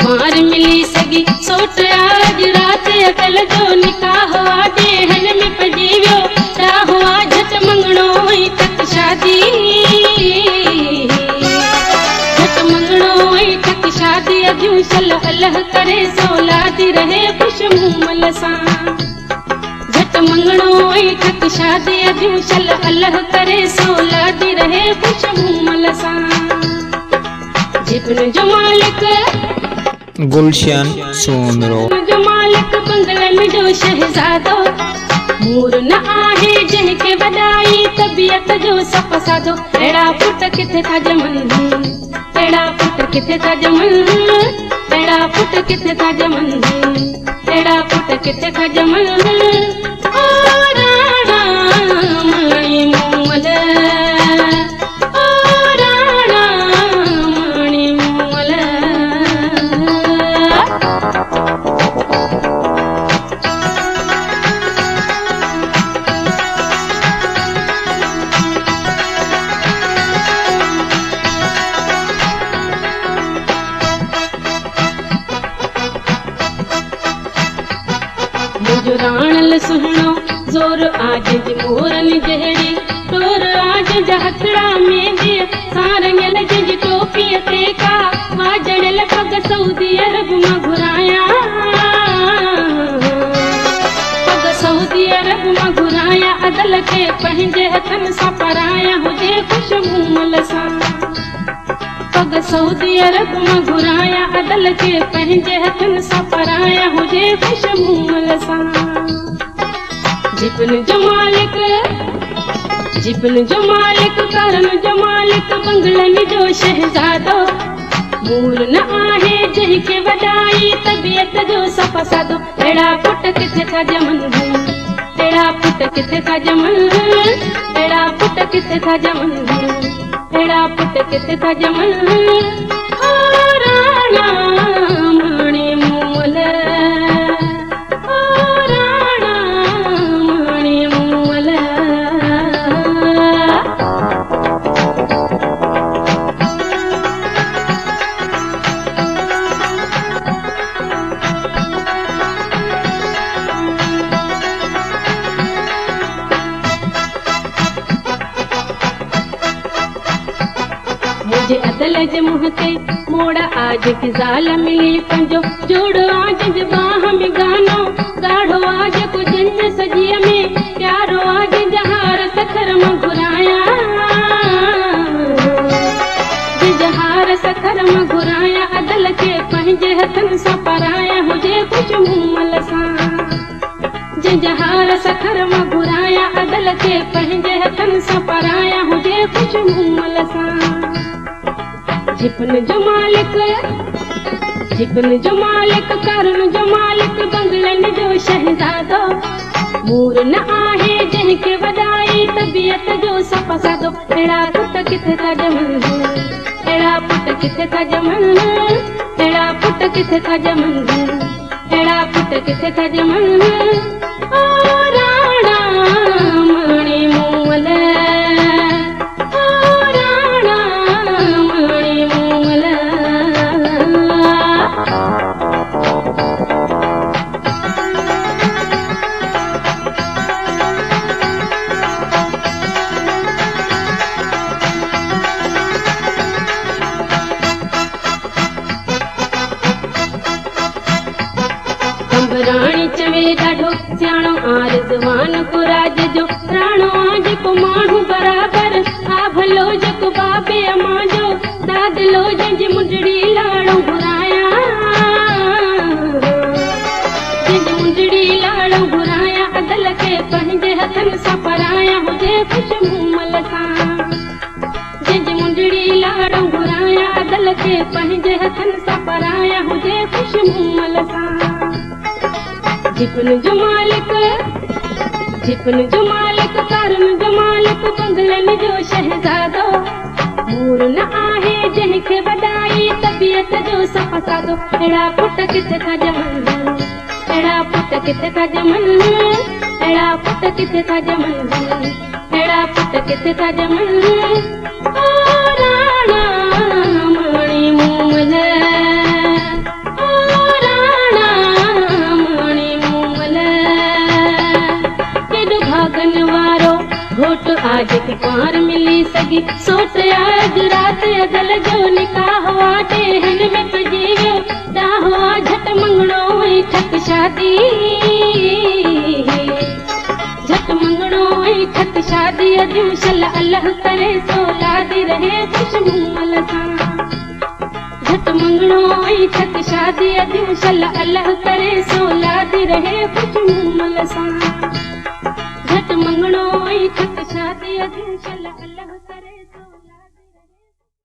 कुंवर मिली सगी सोट आज रात अकल जो निकाह आजे हन में पजी वियो राहो आ झट मंगणो ऐं तक शादी झट मंगणो ऐं तक शादी अजू सल अल्लाह करे सौलादी रहे खुश मुमल सां झट मंगणो ऐं तक शादी अजू सल अल्लाह करे सौलादी रहे खुश मुमल सां जिब्न जो मालिक गुलशन सोमरो जो मालिक बंगलन जो शहजादो मूर न आहे जंहिंखे वॾाई तबियत जो सफ़ साधो अहिड़ा पुट किथे था ॼमनि अहिड़ा पुट किथे था ॼमनि अहिड़ा पुट किथे था ॼमनि अहिड़ा पुट किथे था ॼमनि ओ राणा माणी मूमल ओ राणा माणी मूमल मुझो राणल सुहिणो ज़ोर आज जी मोरन जहिड़ी टोर आज जा हथड़ा में दिए सारंगल जी टोपीअ ते का वाजड़ल पग सऊदी अरब मां घुराया पग सऊदी अरब मां घुराया अदल के पंहिंजे हथनि सां पराया हुजे खुश मुमल सां पग सऊदी अरब मां घुराया अदल के पंहिंजे हथनि सां पराया हुजे खुश मुमल सां जिब्न जो मालिक करन जो मालिक बंगलन जो शहजादो मूर न आहे जंहिंखे वॾाई तबियत जो सफ़ साधो अहिड़ा पुट किथे था ॼमनि अहिड़ा पुट किथे था ॼमनि अहिड़ा पुट किथे था ॼमनि अहिड़ा पुट किथे था ॼमनि ओ राणा माणी मूमल ओ राणा माणी मूमल मुझे अदल जे मुंह ते मोड़ा आज की ज़ाल मिली पंजो जोड़ो आज जे बाह में गानो गाढ़ो आज को जंज सजीअ में प्यारो आज जहार सखर मां घुराया जहार सखर मां घुराया अदल के पंहिंजे हथनि सां पराया हुजे कुझु मुमल सां जहार सखर मां घुराया अदल के पंहिंजे हथनि सां पराया हुजे कुझु मुमल सां जिब्न जो मालिक करन जो मालिक बंगलन जो शहजादो मूर न आहे जंहिंखे वॾाई तबियत जो सफ़ साधो अहिड़ा पुट किथे था ॼमनि अहिड़ा पुट किथे था ॼमनि अहिड़ा पुट किथे था ॼमनि अहिड़ा पुट किथे था ॼमनि ओ राणा माणी मूमल ओ राणा माणी मूमल राणी चवे ॾाढो सियाणो आरज़वान को राज जो राणो आज को माण्हू बराबर आ भलो जेको बाबे अमां जो दादलो जंहिंजी मुंडड़ी लाड़ो घुराया जंहिंजी मुंडड़ी लाड़ो घुराया अदल के पंहिंजे हथनि सां पराया हुजे खुश मुमल सां जंहिंजी मुंडड़ी लाड़ो घुराया अदल के पंहिंजे हथनि सां पराया हुजे खुश मुमल सां जिब्न जो मालिक करन जो मालिक बंगलन जो शहजादो मूर न आहे जंहिंखे वॾाई तबियत जो सफ़ साधो अहिड़ा पुट किथे था ॼमनि अहिड़ा पुट किथे था ॼमनि अहिड़ा पुट किथे था ॼमनि अहिड़ा पुट किथे था ॼमनि ओ राणा माणी मूमल पार मिली सगी सोट आज रात अगल जो निकाह वाटे हिन में पजी वियो डाहो झट मंगणो ऐं ठक शादी झट मंगणो ऐं ठक शादी अजूं शल अल्लाह करे सो लादी रहे खुशमूमल सां झट मंगणो ऐं ठक शादी अजूं शल अल्लाह करे सो लादी रहे खुशमूमल सां झट मंगणो ऐं ठक शादी अजूं शल